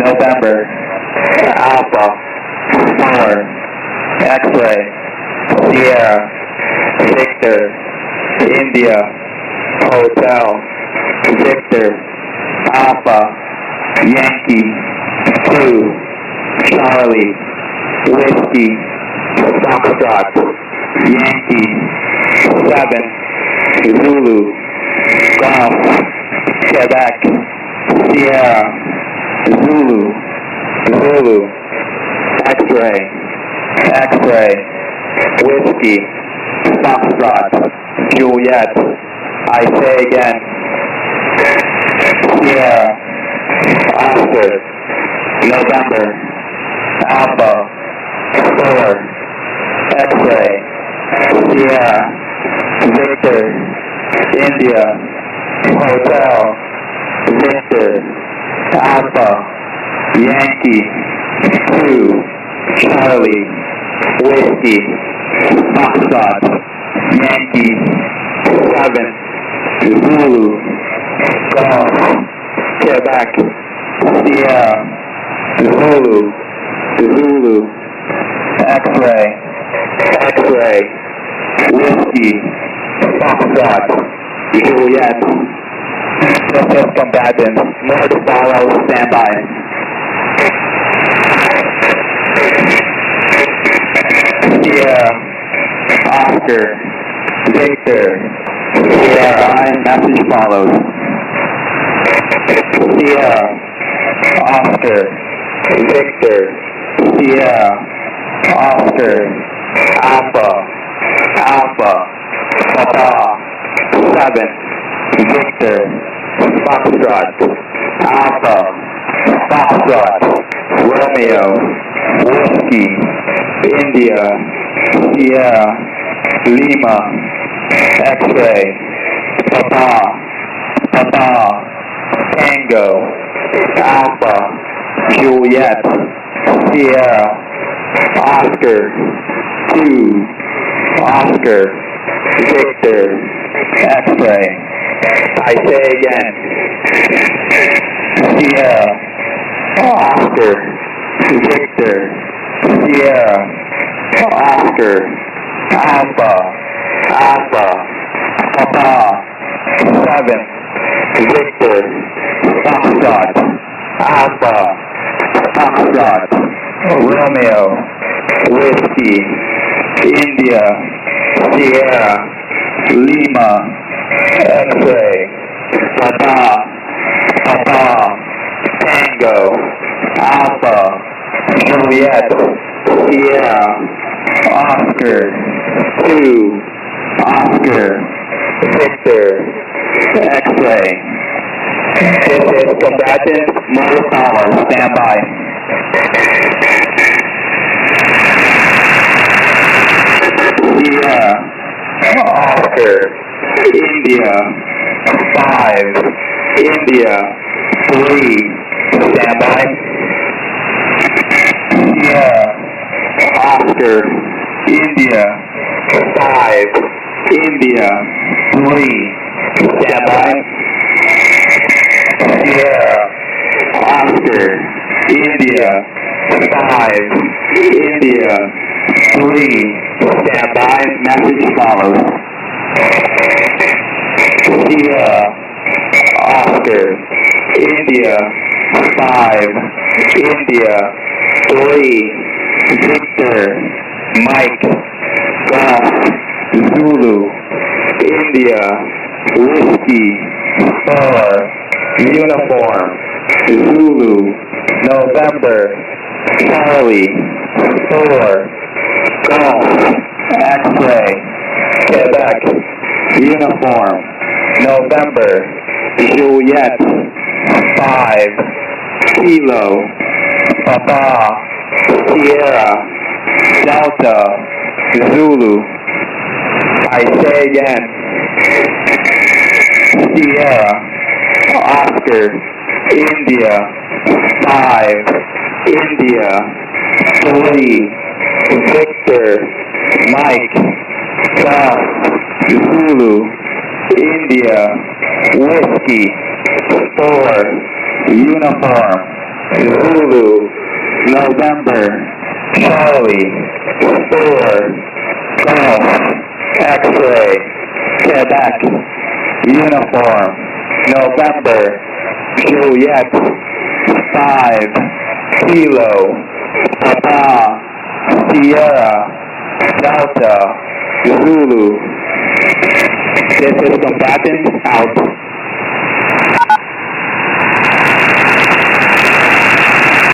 November, Alpha, 4, X-ray, Sierra, Victor, India, Hotel, Victor, Alpha, Yankee, 2, Charlie, Whiskey, Foxtrot, Yankee, 7, Zulu, Golf, Quebec, Sierra, Zulu, Zulu, X-ray, X-ray, Whiskey, Foxtrot, Juliet, I say again, Sierra, Oscar, November, Alpha, 4, X-ray, Sierra, Victor, India, Hotel, Victor, Alpha, Yankee, 2, Charlie, Whiskey, Foxtrot, Yankee, 7, Zulu, Golf, Quebec, Sierra, Zulu, Zulu, X-ray, X-ray, Whiskey, Foxtrot, Juliet. This is combatant. More to follow. Stand by. Sierra, Oscar, Victor, Sierra, message follows. Sierra, Oscar, Victor, Sierra, Oscar, Alpha, Alpha, Papa, 7, Victor, Foxtrot, Alpha, Foxtrot, Romeo, Whiskey, India, Sierra, Lima, X-ray, Papa, Papa, Tango, Alpha, Juliet, Sierra, Oscar, 2, Oscar, Victor, X-ray. I say again, Sierra, Oscar, Victor, Sierra, Oscar, Alpha, Alpha, Papa, 7, Victor, Foxtrot, Alpha, Foxtrot, Romeo, Whiskey, India, Sierra, Lima, X-ray, Papa, Papa, Tango, Alpha, Juliet, Sierra, Oscar, 2, Oscar, Victor, X-ray. This is combatant motor power. Stand by. Sierra, Oscar, India, 5, India, 3, stand by. Sierra, Oscar, India, 5, India, 3, stand by. Sierra, Oscar, India, 5, India, 3, stand by. Message follows. Sierra, Oscar, India, 5, India, 3, Victor, Mike, Golf, Zulu, India, Whiskey, 4, Uniform, Zulu, November, Charlie, 4, Golf, X-ray, Quebec, Uniform, November, Juliet, 5, Kilo, Papa, Sierra, Delta, Zulu. I say again, Sierra, Oscar, India, 5, India, 3, Victor, Mike, Golf, Zulu, India, Whiskey, 4, Uniform, Zulu, November, Charlie, 4, Golf, X-ray, Quebec, uniform, November, Juliet, 5, Kilo, Papa, Sierra, Delta, Zulu. This is combatant out.